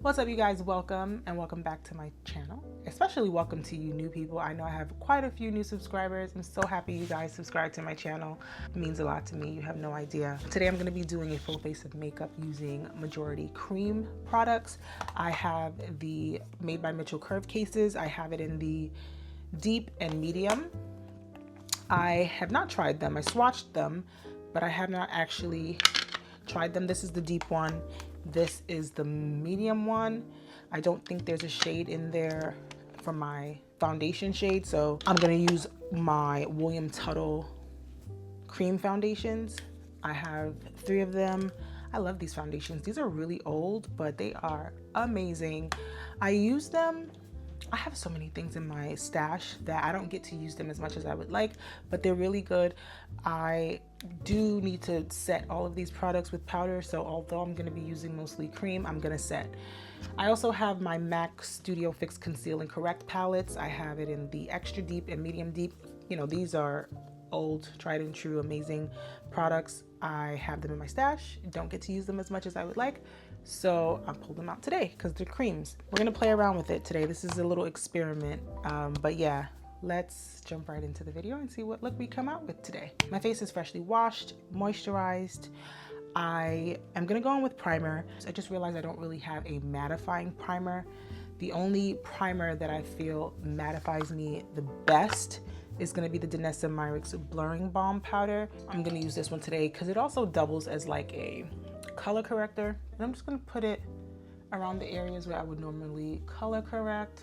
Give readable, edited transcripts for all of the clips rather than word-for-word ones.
What's up, you guys? Welcome and welcome back to my channel. Especially welcome to you new people. I know I have quite a few new subscribers. I'm so happy you guys subscribe to my channel. It means a lot to me. You have no idea. Today I'm going to be doing a full face of makeup using majority Creme products. I have the Made by Mitchell curve cases. I have it in the deep and medium. I have not tried them. I swatched them, but I have not actually tried them. This is the deep one. This is the medium one. I don't think there's a shade in there for my foundation shade, so I'm gonna use my Tuttle cream foundations. I have 3 of them. I love these foundations. These are really old, but they are amazing. I use them. I have so many things in my stash that I don't get to use them as much as I would like, but they're really good. I do need to set all of these products with powder, so although I'm going to be using mostly cream, I'm going to set. I also have my MAC Studio Fix Conceal and Correct palettes. I have it in the extra deep and medium deep. You know, these are old, tried and true, amazing products. I have them in my stash. Don't get to use them as much as I would like, so I pulled them out today because they're creams. We're gonna play around with it today. This is a little experiment, but yeah, let's jump right into the video and see what look we come out with today. My face is freshly washed, moisturized. I am gonna go in with primer. I just realized I don't really have a mattifying primer. The only primer that I feel mattifies me the best is going to be the Danessa Myrics Blurring Balm powder. I'm going to use this one today because it also doubles as like a color corrector. And I'm just going to put it around the areas where I would normally color correct.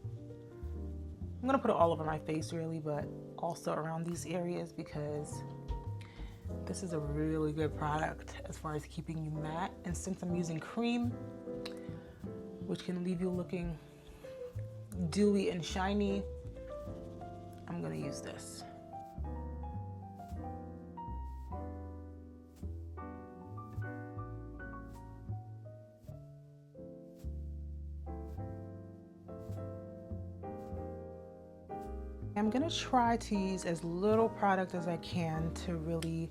I'm going to put it all over my face really, but also around these areas because this is a really good product as far as keeping you matte. And since I'm using cream, which can leave you looking dewy and shiny, I'm gonna use this. I'm gonna try to use as little product as I can to really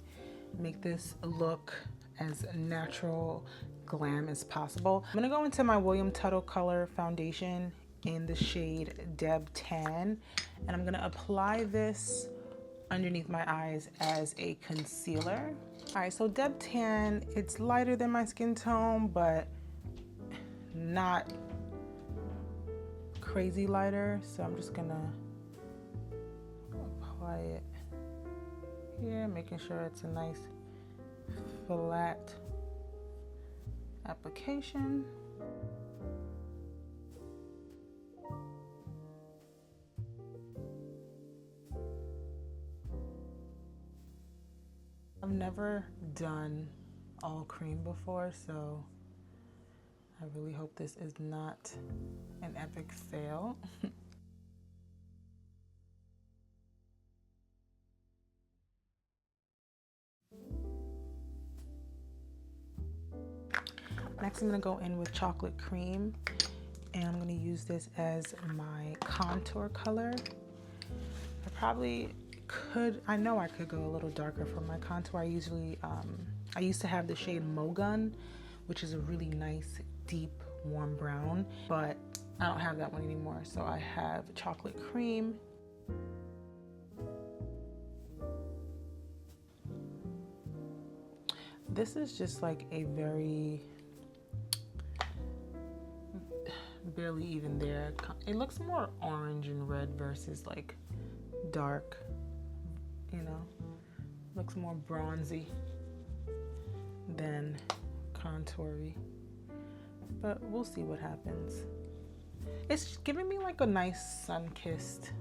make this look as natural glam as possible. I'm gonna go into my Tuttle color foundation in the shade Deb Tan, and I'm gonna apply this underneath my eyes as a concealer. All right, so Deb Tan, it's lighter than my skin tone, but not crazy lighter. So I'm just gonna apply it here, making sure it's a nice flat application. I've never done all cream before, so I really hope this is not an epic fail. Next, I'm gonna go in with chocolate cream, and I'm gonna use this as my contour color. I probably could, I know I could go a little darker for my contour. I used to have the shade Mogun, which is a really nice, deep, warm brown, but I don't have that one anymore. So I have chocolate cream. This is just like a very, barely even there. It looks more orange and red versus like dark, you know, looks more bronzy than contoury, but we'll see what happens. It's giving me like a nice sun-kissed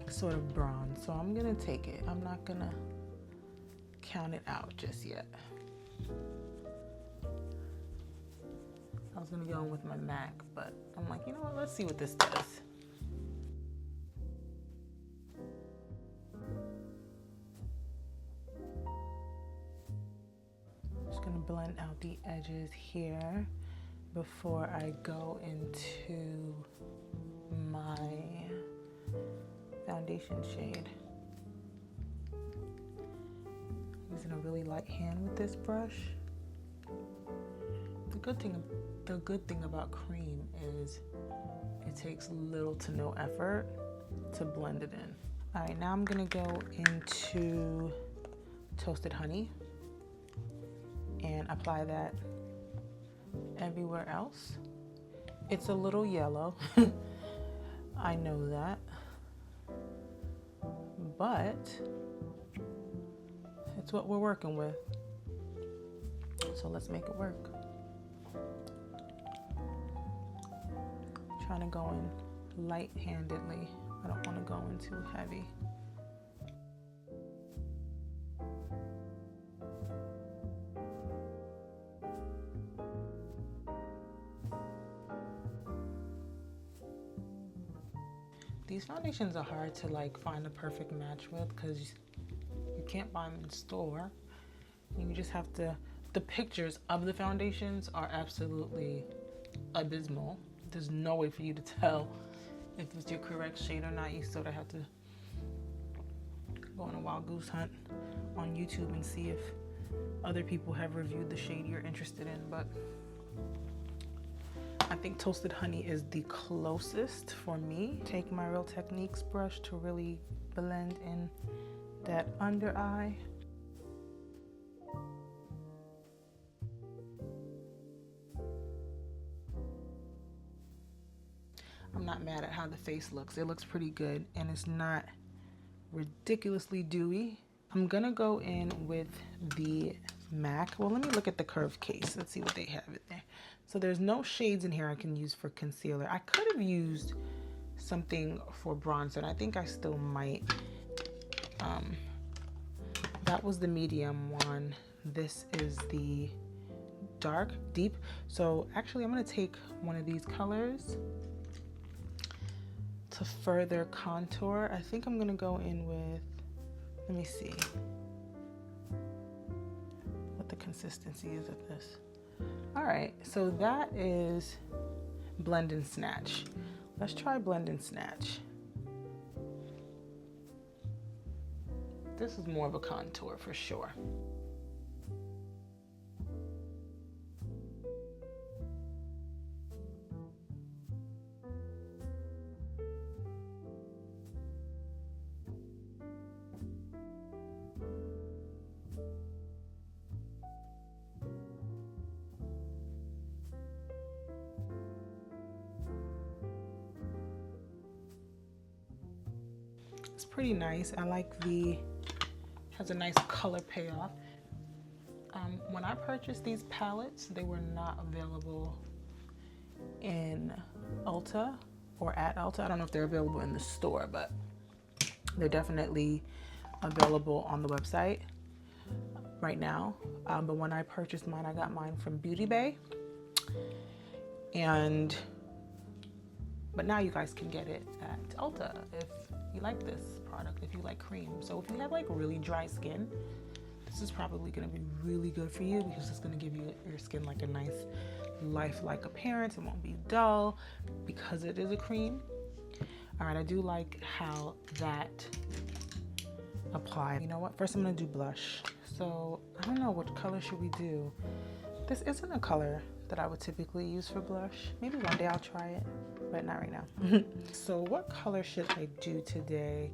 sort of bronze, so I'm gonna take it. I'm not gonna count it out just yet. I was gonna go in with my MAC, but I'm like, you know what, let's see what this does. Just gonna blend out the edges here before I go into my foundation shade. Using a really light hand with this brush. the good thing about Creme is it takes little to no effort to blend it in. All right, now I'm gonna go into Toasted Honey and apply that everywhere else. It's a little yellow, I know that, but it's what we're working with. So let's make it work. Trying to go in light-handedly. I don't want to go in too heavy. These foundations are hard to like find a perfect match with because you can't buy them in the store. You just have to, the pictures of the foundations are absolutely abysmal. There's no way for you to tell if it's your correct shade or not. You sort of have to go on a wild goose hunt on YouTube and see if other people have reviewed the shade you're interested in. But I think Toasted Honey is the closest for me. Take my Real Techniques brush to really blend in that under eye. I'm not mad at how the face looks. It looks pretty good and it's not ridiculously dewy. I'm gonna go in with the MAC. Well, let me look at the curved case. Let's see what they have in there. So there's no shades in here I can use for concealer. I could have used something for bronzer, and I think I still might. That was the medium one. This is the dark, deep. So actually I'm gonna take one of these colors to further contour. I think I'm gonna go in with, let me see what the consistency is of this. All right, so that is Blend and Snatch. Let's try Blend and Snatch. This is more of a contour for sure. It's pretty nice. I like has a nice color payoff. When I purchased these palettes, they were not available in Ulta or at Ulta. I don't know if they're available in the store, but they're definitely available on the website right now. But when I purchased mine, I got mine from Beauty Bay. But now you guys can get it at Ulta if you like this product, if you like Creme. So if you have like really dry skin, this is probably gonna be really good for you because it's gonna give your skin like a nice lifelike appearance. It won't be dull because it is a cream. All right, I do like how that applied. You know what? First I'm gonna do blush. So I don't know, what color should we do? This isn't a color that I would typically use for blush. Maybe one day I'll try it, but not right now. So what color should I do today?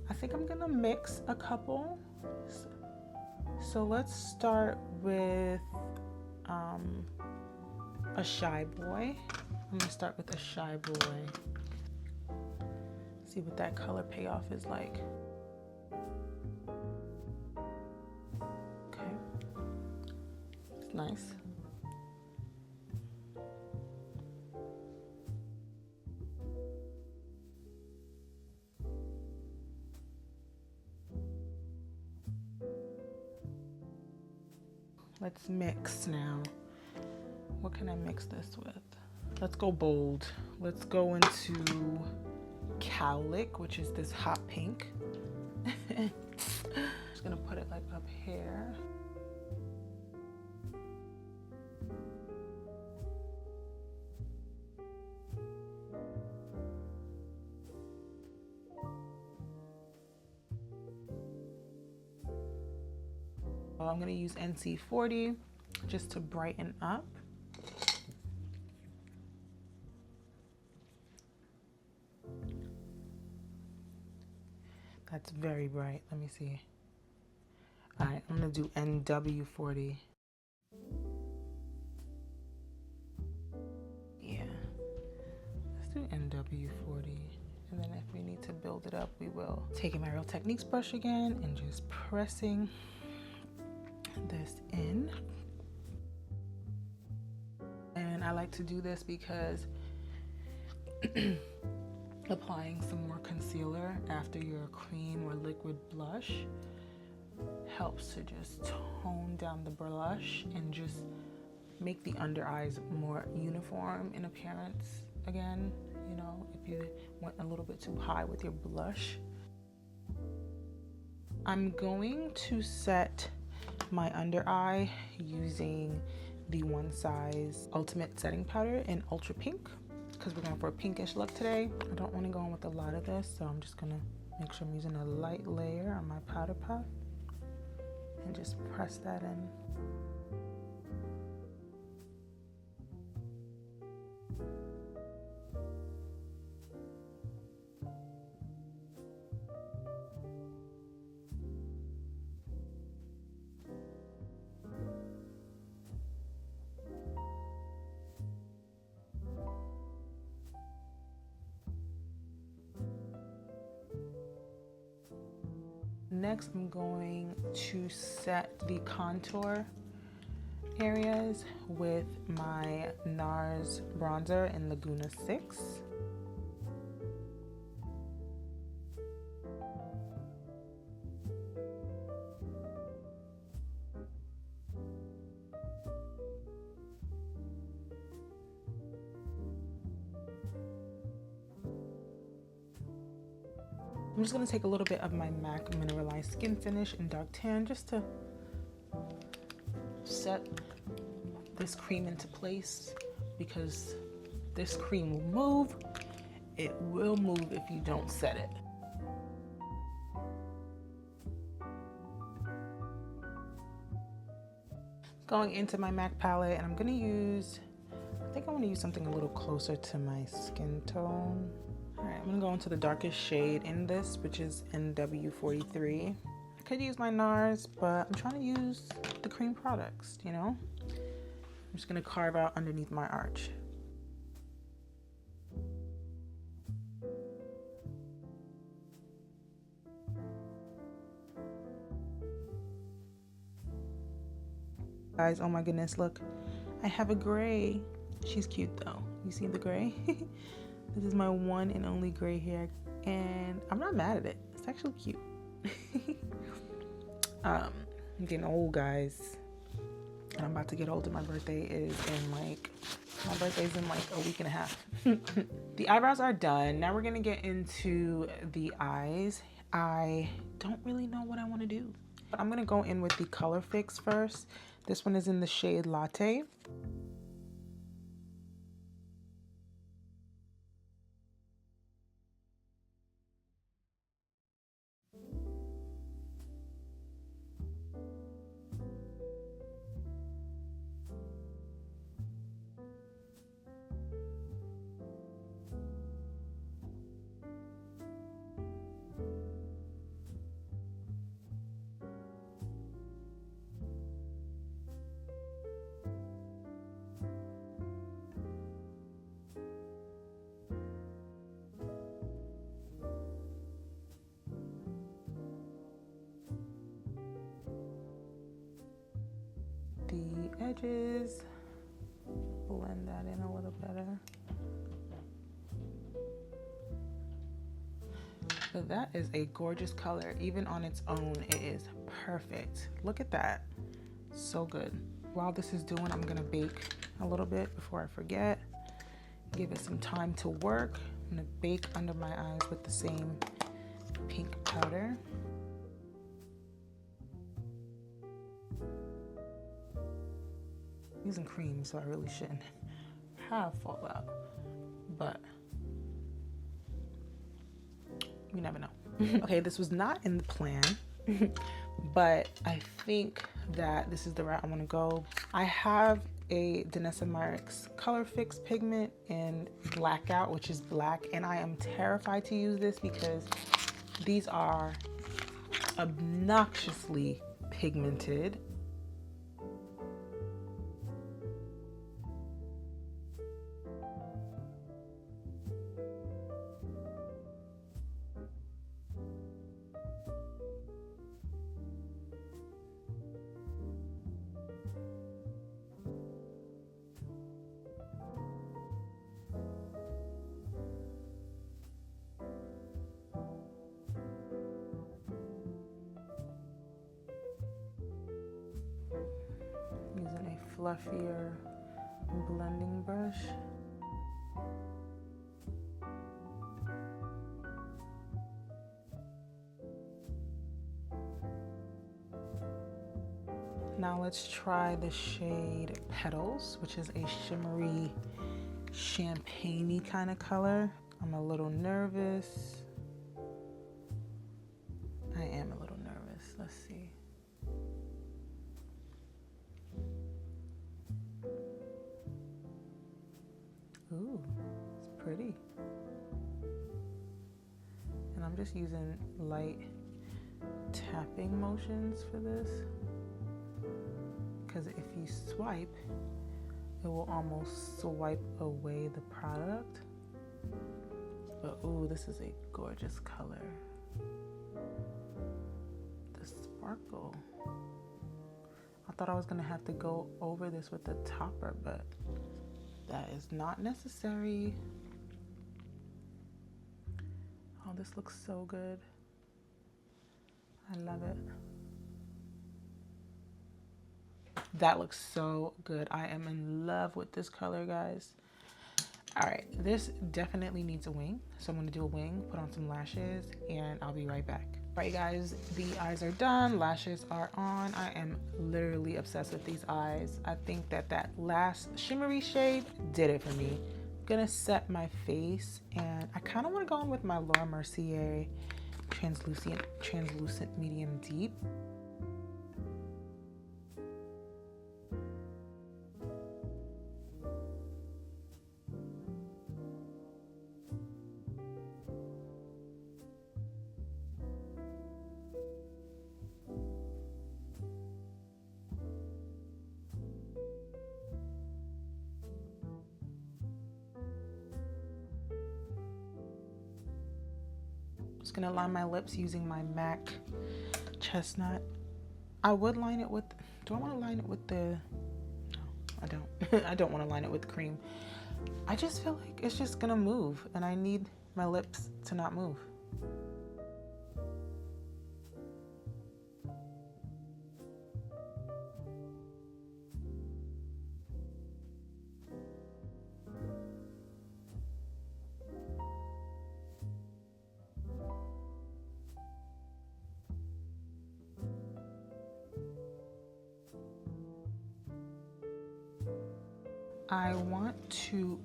I think I'm gonna mix a couple. So let's start with a Shy Boy. I'm gonna start with a Shy Boy. See what that color payoff is like. Okay, it's nice. Let's mix now. What can I mix this with? Let's go bold. Let's go into Cowlick, which is this hot pink. Just gonna put it like up here. I'm gonna use NC40 just to brighten up. That's very bright. Let me see. All right, I'm gonna do NW40. Yeah, let's do NW40. And then if we need to build it up, we will. Taking my Real Techniques brush again and just pressing this in. And I like to do this because applying some more concealer after your cream or liquid blush helps to just tone down the blush and just make the under eyes more uniform in appearance again. You know, if you went a little bit too high with your blush. I'm going to set my under eye using the One Size Ultimate Setting Powder in Ultra Pink because we're going for a pinkish look today. I don't want to go in with a lot of this, so I'm just going to make sure I'm using a light layer on my powder puff and just press that in. Next, I'm going to set the contour areas with my Nars bronzer in Laguna 6. I'm just going to take a little bit of my MAC Mineralize Skinfinish in Dark Tan just to set this cream into place, because this cream will move. It will move if you don't set it. Going into my MAC palette, and I'm going to use, I think I want to use something a little closer to my skin tone. Alright, I'm going to go into the darkest shade in this, which is NW43. I could use my Nars, but I'm trying to use the cream products, you know? I'm just going to carve out underneath my arch. Guys, oh my goodness, look. I have a gray. She's cute though. You see the gray? This is my one and only gray hair, and I'm not mad at it. It's actually cute. I'm getting old, guys. And I'm about to get older. My birthday is in like a week and a half. The eyebrows are done. Now we're gonna get into the eyes. I don't really know what I want to do, but I'm gonna go in with the Color Fix first. This one is in the shade Latte. The edges, blend that in a little better. So that is a gorgeous color. Even on its own, it is perfect. Look at that, so good. While this is doing, I'm gonna bake a little bit before I forget. Give it some time to work. I'm gonna bake under my eyes with the same pink powder. Using cream, so I really shouldn't have fallout, but you never know. Okay, this was not in the plan, but I think that this is the route I want to go. I have a Danessa Myrics Color Fix pigment in Blackout, which is black, and I am terrified to use this because These are obnoxiously pigmented. Using a fluffier blending brush. Now let's try the shade Petals, which is a shimmery, champagne-y kind of color. I'm a little nervous. I am a little nervous. Let's see. Ooh, it's pretty. And I'm just using light tapping motions for this, because if you swipe, it will almost swipe away the product. But ooh, this is a gorgeous color. The sparkle. I thought I was gonna have to go over this with the topper, but that is not necessary. Oh, this looks so good. I love it. That looks so good. I am in love with this color, guys. All right, this definitely needs a wing. So I'm gonna do a wing, put on some lashes, and I'll be right back. All right, guys, the eyes are done, lashes are on. I am literally obsessed with these eyes. I think that that last shimmery shade did it for me. I'm gonna set my face, and I kind of want to go in with my Laura Mercier translucent medium deep. Just gonna line my lips using my MAC Chestnut. I would line it with, do I want to line it with the, no, I don't. I don't want to line it with Creme. I just feel like it's just gonna move, and I need my lips to not move. I want to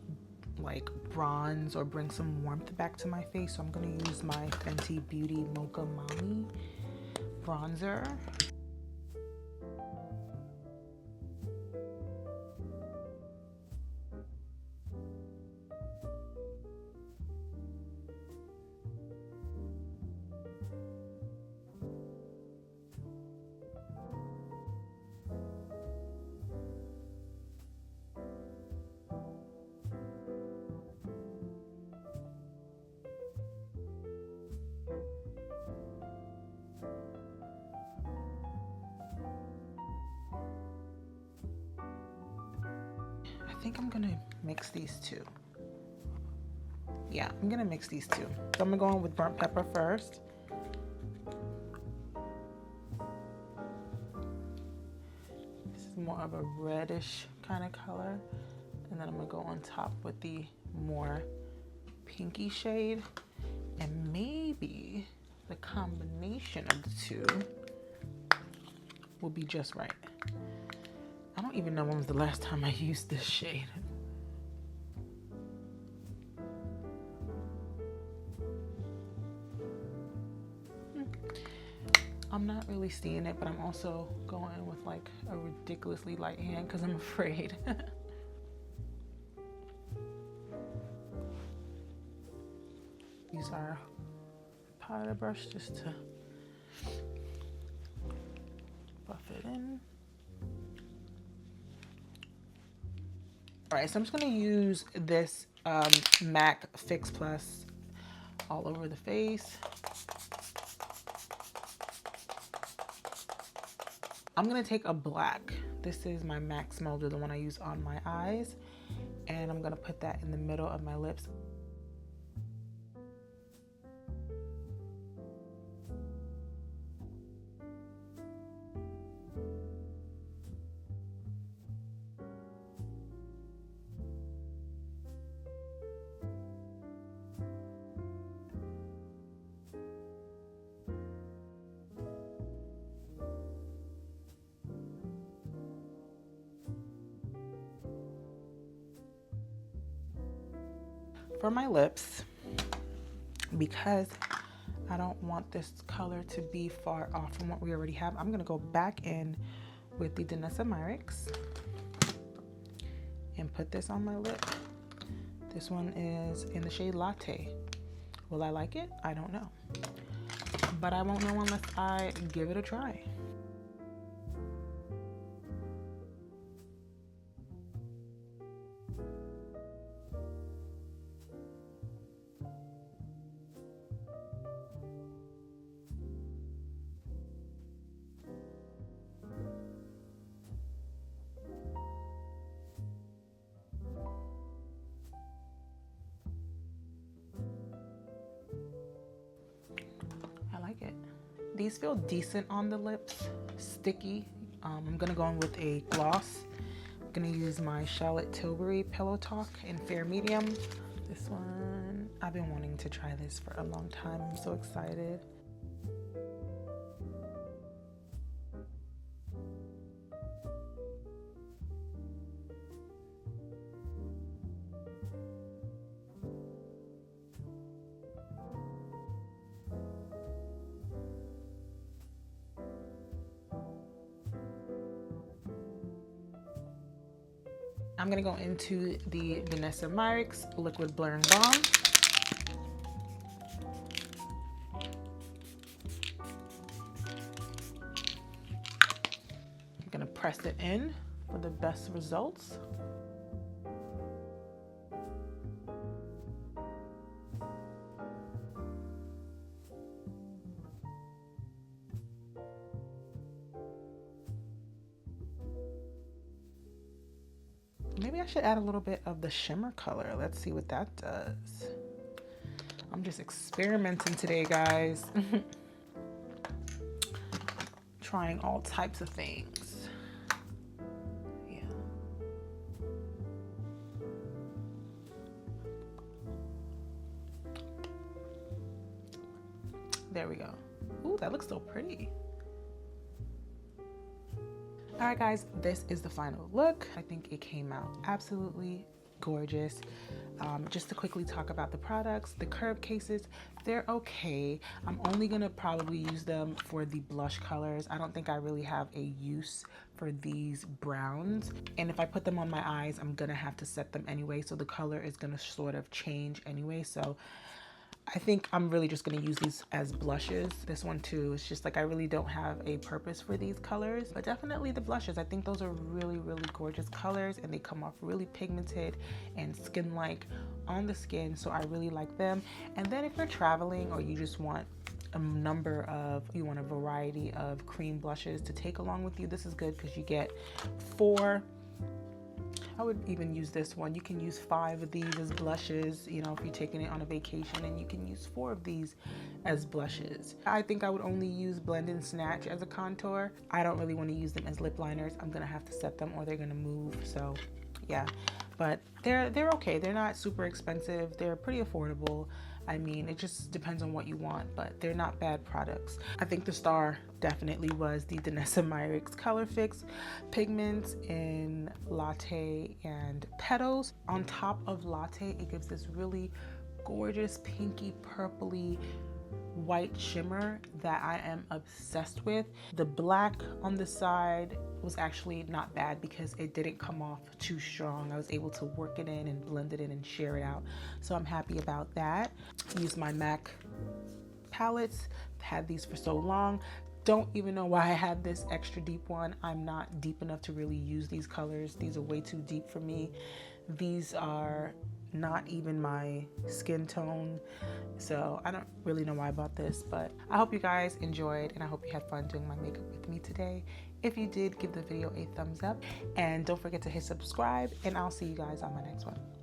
like bronze or bring some warmth back to my face, so I'm gonna use my Fenty Beauty Mocha Mommy bronzer. I think I'm gonna mix these two. Yeah, I'm gonna mix these two. So I'm gonna go in with burnt pepper first. This is more of a reddish kind of color. And then I'm gonna go on top with the more pinky shade. And maybe the combination of the two will be just right. I don't even know when was the last time I used this shade. I'm not really seeing it, but I'm also going with like a ridiculously light hand because I'm afraid. These are highlighter brush just to buff it in. All right, so I'm just gonna use this MAC Fix Plus all over the face. I'm gonna take a black. This is my MAC Smolder, the one I use on my eyes. And I'm gonna put that in the middle of my lips. For my lips, because I don't want this color to be far off from what we already have, I'm gonna go back in with the Danessa Myrics and put this on my lip. This one is in the shade Latte. Will I like it? I don't know. But I won't know unless I give it a try. These feel decent on the lips, sticky. I'm gonna go in with a gloss. I'm gonna use my Charlotte Tilbury Pillow Talk in Fair Medium. This one, I've been wanting to try this for a long time. I'm so excited. I'm gonna go into the Danessa Myrics Liquid Blurring Balm. I'm gonna press it in for the best results. Maybe I should add a little bit of the shimmer color. Let's see what that does. I'm just experimenting today, guys. Trying all types of things. Yeah. There we go. Ooh, that looks so pretty. All right, guys, this is the final look. I think it came out absolutely gorgeous. Just to quickly talk about the products, the curve cases, they're okay. I'm only gonna probably use them for the blush colors. I don't think I really have a use for these browns. And if I put them on my eyes, I'm gonna have to set them anyway. So the color is gonna sort of change anyway. So I think I'm really just gonna use these as blushes. This one too, it's just like I really don't have a purpose for these colors, but definitely the blushes. I think those are really, really gorgeous colors and they come off really pigmented and skin-like on the skin, so I really like them. And then if you're traveling or you just want a variety of cream blushes to take along with you, this is good because you get 4. I would even use this one. You can use 5 of these as blushes, you know, if you're taking it on a vacation, and you can use 4 of these as blushes. I think I would only use Blend and Snatch as a contour. I don't really want to use them as lip liners. I'm gonna have to set them or they're gonna move, so yeah. But they're okay. They're not super expensive. They're pretty affordable. I mean, it just depends on what you want, but they're not bad products. I think the star definitely was the Danessa Myrics Color Fix pigments in Latte and Petals. On top of Latte, it gives this really gorgeous pinky purpley white shimmer that I am obsessed with. The black on the side was actually not bad because it didn't come off too strong. I was able to work it in and blend it in and share it out. So I'm happy about that. Use my MAC palettes. I've had these for so long. Don't even know why I had this extra deep one. I'm not deep enough to really use these colors. These are way too deep for me. These are not even my skin tone, so I don't really know why I bought this, but I hope you guys enjoyed and I hope you had fun doing my makeup with me today. If you did, give the video a thumbs up and don't forget to hit subscribe, and I'll see you guys on my next one.